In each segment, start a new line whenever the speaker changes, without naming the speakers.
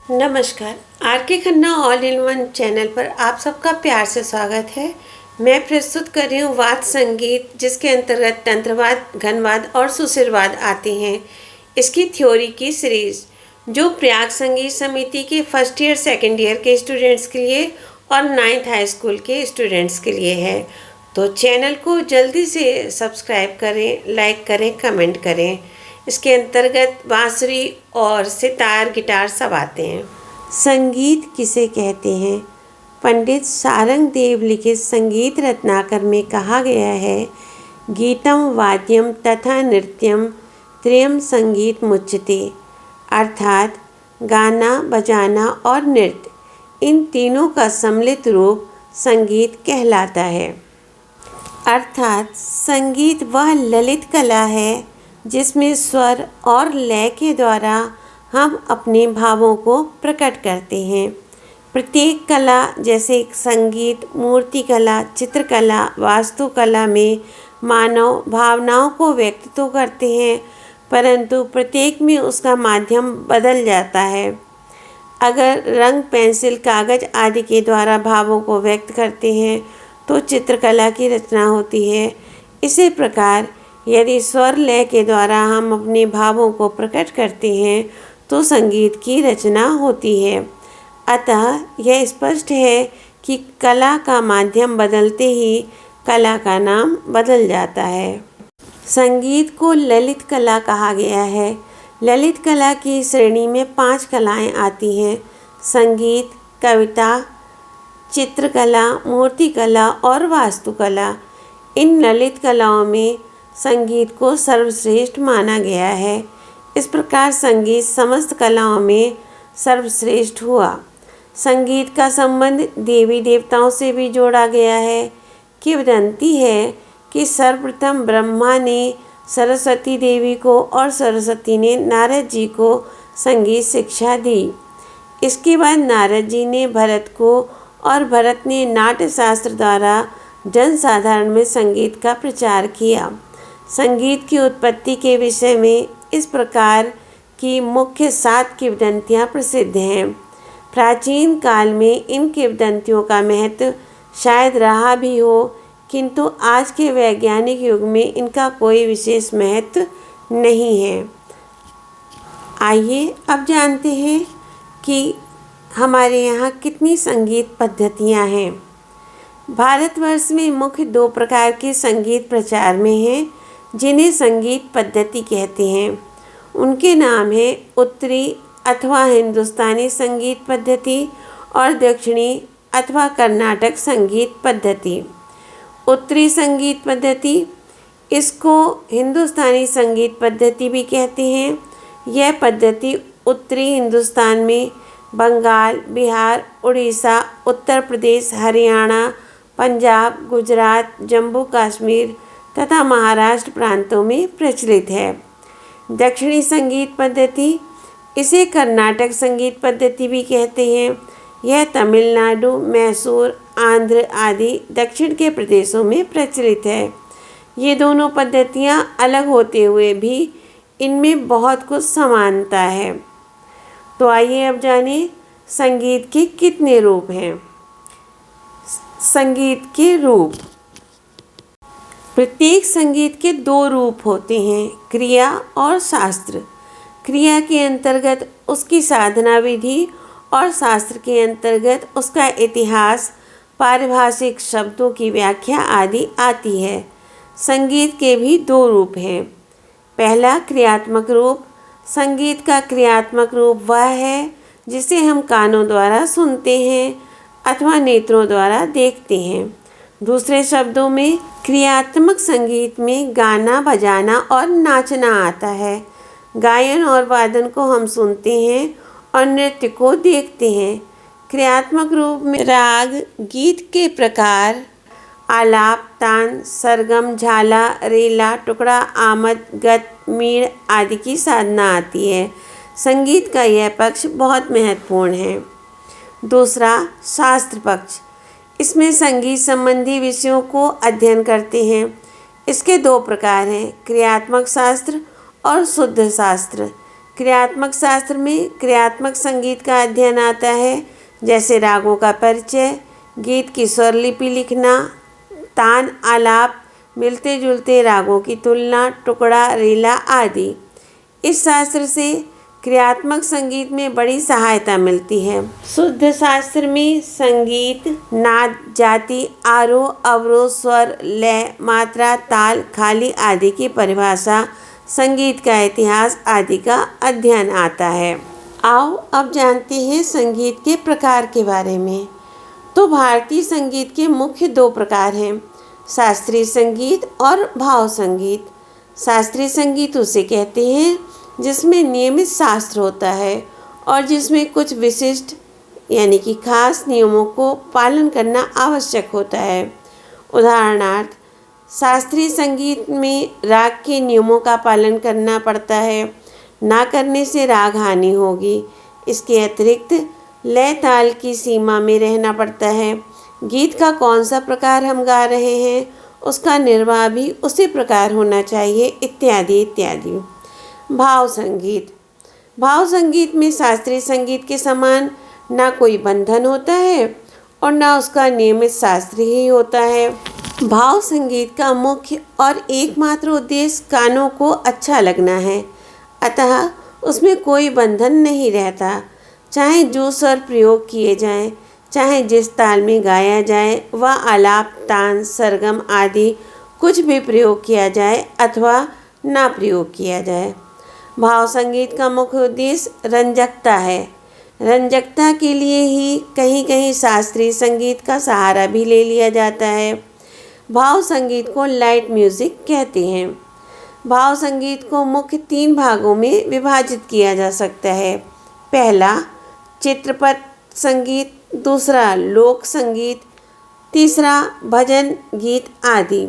नमस्कार। आर के Khanna all in one channel पर आप सबका प्यार से स्वागत है। मैं प्रस्तुत कर रही हूँ वाद्य संगीत, जिसके अंतर्गत तंत्रवाद, घनवाद और सुशिरवाद आते हैं। इसकी थ्योरी की सीरीज जो प्रयाग संगीत समिति के फर्स्ट ईयर सेकेंड ईयर के स्टूडेंट्स के लिए और 9th हाई स्कूल के स्टूडेंट्स के लिए है। तो चैनल को जल्दी से सब्सक्राइब करें, लाइक करें, कमेंट करें। इसके अंतर्गत बांसुरी और सितार, गिटार सब आते हैं। संगीत किसे कहते हैं? पंडित सारंग देव लिखित संगीत रत्नाकर में कहा गया है, गीतम वाद्यम तथा नृत्यम त्रयम संगीत मुच्यते, अर्थात गाना, बजाना और नृत्य, इन तीनों का सम्मिलित रूप संगीत कहलाता है। अर्थात संगीत वह ललित कला है जिसमें स्वर और लय के द्वारा हम अपने भावों को प्रकट करते हैं। प्रत्येक कला जैसे संगीत, मूर्तिकला, चित्रकला, वास्तुकला में मानव भावनाओं को व्यक्त तो करते हैं, परंतु प्रत्येक में उसका माध्यम बदल जाता है। अगर रंग, पेंसिल, कागज आदि के द्वारा भावों को व्यक्त करते हैं तो चित्रकला की रचना होती है। इसी प्रकार यदि स्वर लय के द्वारा हम अपने भावों को प्रकट करते हैं तो संगीत की रचना होती है। अतः यह स्पष्ट है कि कला का माध्यम बदलते ही कला का नाम बदल जाता है। संगीत को ललित कला कहा गया है। ललित कला की श्रेणी में 5 कलाएं आती हैं: संगीत, कविता, चित्रकला, मूर्तिकला और वास्तुकला। इन ललित कलाओं में संगीत को सर्वश्रेष्ठ माना गया है। इस प्रकार संगीत समस्त कलाओं में सर्वश्रेष्ठ हुआ। संगीत का संबंध देवी देवताओं से भी जोड़ा गया है। किंवदंती है कि सर्वप्रथम ब्रह्मा ने सरस्वती देवी को और सरस्वती ने नारद जी को संगीत शिक्षा दी। इसके बाद नारद जी ने भरत को और भरत ने नाट्य शास्त्र द्वारा जनसाधारण में संगीत का प्रचार किया। संगीत की उत्पत्ति के विषय में इस प्रकार की मुख्य 7 किंवदंतियाँ प्रसिद्ध हैं। प्राचीन काल में इन किंवदंतियों का महत्व शायद रहा भी हो, किंतु आज के वैज्ञानिक युग में इनका कोई विशेष महत्व नहीं है। आइए अब जानते हैं कि हमारे यहाँ कितनी संगीत पद्धतियाँ हैं। भारतवर्ष में मुख्य 2 प्रकार के संगीत प्रचार में हैं, जिन्हें संगीत पद्धति कहते हैं। उनके नाम है उत्तरी अथवा हिंदुस्तानी संगीत पद्धति और दक्षिणी अथवा कर्नाटक संगीत पद्धति। उत्तरी संगीत पद्धति, इसको हिंदुस्तानी संगीत पद्धति भी कहते हैं। यह पद्धति उत्तरी हिंदुस्तान में बंगाल, बिहार, उड़ीसा, उत्तर प्रदेश, हरियाणा, पंजाब, गुजरात, जम्मू कश्मीर तथा महाराष्ट्र प्रांतों में प्रचलित है। दक्षिणी संगीत पद्धति, इसे कर्नाटक संगीत पद्धति भी कहते हैं। यह तमिलनाडु, मैसूर, आंध्र आदि दक्षिण के प्रदेशों में प्रचलित है। ये दोनों पद्धतियाँ अलग होते हुए भी इनमें बहुत कुछ समानता है। तो आइए अब जानिए संगीत के कितने रूप हैं। संगीत के रूप, प्रत्येक संगीत के 2 रूप होते हैं, क्रिया और शास्त्र। क्रिया के अंतर्गत उसकी साधना विधि और शास्त्र के अंतर्गत उसका इतिहास, पारिभाषिक शब्दों की व्याख्या आदि आती है। संगीत के भी 2 रूप हैं। पहला क्रियात्मक रूप। संगीत का क्रियात्मक रूप वह है जिसे हम कानों द्वारा सुनते हैं अथवा नेत्रों द्वारा देखते हैं। दूसरे शब्दों में क्रियात्मक संगीत में गाना, बजाना और नाचना आता है। गायन और वादन को हम सुनते हैं और नृत्य को देखते हैं। क्रियात्मक रूप में राग, गीत के प्रकार, आलाप, तान, सरगम, झाला, रेला, टुकड़ा, आमद, गत, मीण आदि की साधना आती है। संगीत का यह पक्ष बहुत महत्वपूर्ण है। दूसरा शास्त्र पक्ष, इसमें संगीत संबंधी विषयों को अध्ययन करते हैं। इसके 2 प्रकार हैं, क्रियात्मक शास्त्र और शुद्ध शास्त्र। क्रियात्मक शास्त्र में क्रियात्मक संगीत का अध्ययन आता है, जैसे रागों का परिचय, गीत की स्वर लिपि लिखना, तान आलाप, मिलते जुलते रागों की तुलना, टुकड़ा रीला आदि। इस शास्त्र से क्रियात्मक संगीत में बड़ी सहायता मिलती है। शुद्ध शास्त्र में संगीत, नाद, जाति, आरोह, अवरोह, स्वर, लय, मात्रा, ताल, खाली आदि की परिभाषा, संगीत का इतिहास आदि का अध्ययन आता है। आओ अब जानते हैं संगीत के प्रकार के बारे में। तो भारतीय संगीत के मुख्य 2 प्रकार हैं, शास्त्रीय संगीत और भाव संगीत। शास्त्रीय संगीत उसे कहते हैं जिसमें नियमित शास्त्र होता है और जिसमें कुछ विशिष्ट यानी कि खास नियमों को पालन करना आवश्यक होता है। उदाहरणार्थ, शास्त्रीय संगीत में राग के नियमों का पालन करना पड़ता है, ना करने से राग हानि होगी। इसके अतिरिक्त लय ताल की सीमा में रहना पड़ता है। गीत का कौन सा प्रकार हम गा रहे हैं उसका निर्वाह भी उसी प्रकार होना चाहिए, इत्यादि इत्यादि। भाव संगीत। भाव संगीत में शास्त्रीय संगीत के समान ना कोई बंधन होता है और ना उसका नियमित शास्त्र ही होता है। भाव संगीत का मुख्य और एकमात्र उद्देश्य कानों को अच्छा लगना है, अतः उसमें कोई बंधन नहीं रहता। चाहे जो स्वर प्रयोग किए जाएं, चाहे जिस ताल में गाया जाए, वह आलाप, तान, सरगम आदि कुछ भी प्रयोग किया जाए अथवा ना प्रयोग किया जाए। भाव संगीत का मुख्य उद्देश्य रंजकता है। रंजकता के लिए ही कहीं कहीं शास्त्रीय संगीत का सहारा भी ले लिया जाता है। भाव संगीत को लाइट म्यूजिक कहते हैं। भाव संगीत को मुख्य 3 भागों में विभाजित किया जा सकता है। पहला चित्रपट संगीत, दूसरा लोक संगीत, तीसरा भजन गीत आदि।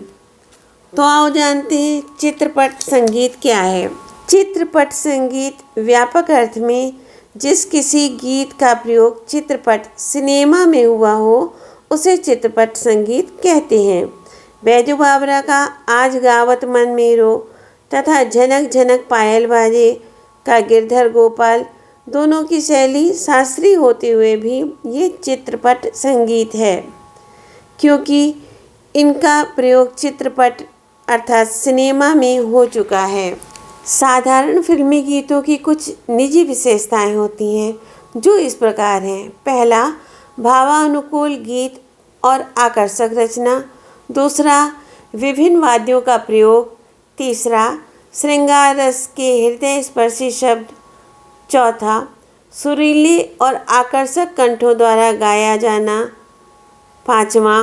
तो आओ जानते हैं चित्रपट संगीत क्या है। चित्रपट संगीत व्यापक अर्थ में जिस किसी गीत का प्रयोग चित्रपट सिनेमा में हुआ हो उसे चित्रपट संगीत कहते हैं। बैजू बावरा का आज गावत मन मेरो तथा झनक झनक पायल बाजे का गिरधर गोपाल, दोनों की शैली शास्त्रीय होते हुए भी ये चित्रपट संगीत है, क्योंकि इनका प्रयोग चित्रपट अर्थात सिनेमा में हो चुका है। साधारण फिल्मी गीतों की कुछ निजी विशेषताएं होती हैं जो इस प्रकार हैं। पहला, भावानुकूल गीत और आकर्षक रचना। दूसरा, विभिन्न वाद्यों का प्रयोग। तीसरा, श्रृंगार रस के हृदय स्पर्शी शब्द। चौथा, सुरीले और आकर्षक कंठों द्वारा गाया जाना। पाँचवा,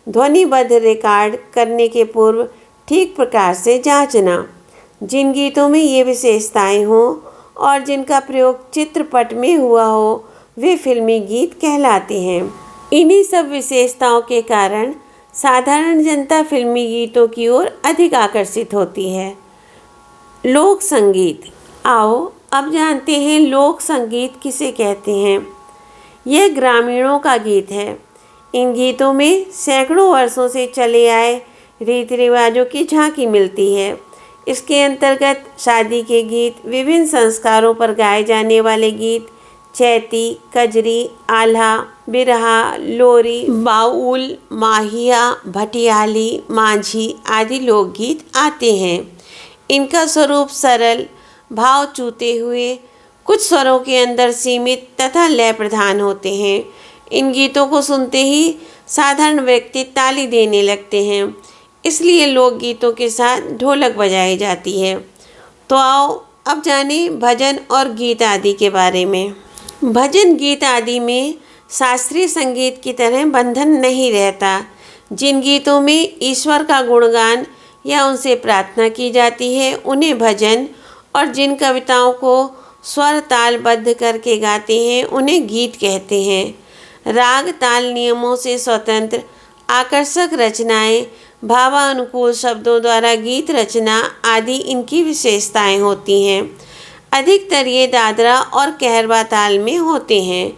ध्वनिबद्ध रिकॉर्ड करने के पूर्व ठीक प्रकार से जांचना। जिन गीतों में ये विशेषताएं हों और जिनका प्रयोग चित्रपट में हुआ हो वे फिल्मी गीत कहलाते हैं। इन्हीं सब विशेषताओं के कारण साधारण जनता फिल्मी गीतों की ओर अधिक आकर्षित होती है। लोक संगीत। आओ अब जानते हैं लोक संगीत किसे कहते हैं। यह ग्रामीणों का गीत है। इन गीतों में सैकड़ों वर्षों से चले आए रीति रिवाजों की झांकी मिलती है। इसके अंतर्गत शादी के गीत, विभिन्न संस्कारों पर गाए जाने वाले गीत, चैती, कजरी, आल्हा, बिरहा, लोरी, बाउल, माहिया, भटियाली, माझी आदि लोकगीत आते हैं। इनका स्वरूप सरल, भाव चूते हुए, कुछ स्वरों के अंदर सीमित तथा लय प्रधान होते हैं। इन गीतों को सुनते ही साधारण व्यक्ति ताली देने लगते हैं, इसलिए लोकगीतों के साथ ढोलक बजाई जाती है। तो आओ अब जाने भजन और गीत आदि के बारे में। भजन गीत आदि में शास्त्रीय संगीत की तरह बंधन नहीं रहता। जिन गीतों में ईश्वर का गुणगान या उनसे प्रार्थना की जाती है उन्हें भजन, और जिन कविताओं को स्वर तालबद्ध करके गाते हैं उन्हें गीत कहते हैं। राग ताल नियमों से स्वतंत्र आकर्षक रचनाएं, भावानुकूल शब्दों द्वारा गीत रचना आदि इनकी विशेषताएं होती हैं। अधिकतर ये दादरा और कहरवा ताल में होते हैं।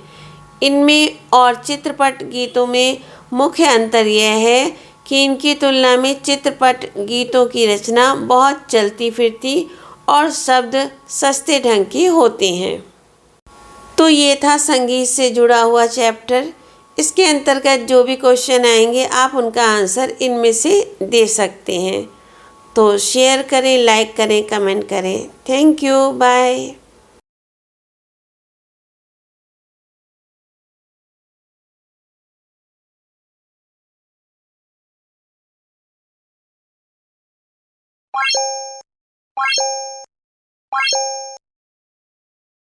इनमें और चित्रपट गीतों में मुख्य अंतर यह है कि इनकी तुलना में चित्रपट गीतों की रचना बहुत चलती फिरती और शब्द सस्ते ढंग के होते हैं। तो ये था संगीत से जुड़ा हुआ चैप्टर। इसके अंतर्गत जो भी क्वेश्चन आएंगे आप उनका आंसर इनमें से दे सकते हैं। तो शेयर करें, लाइक करें, कमेंट करें। Thank you, bye.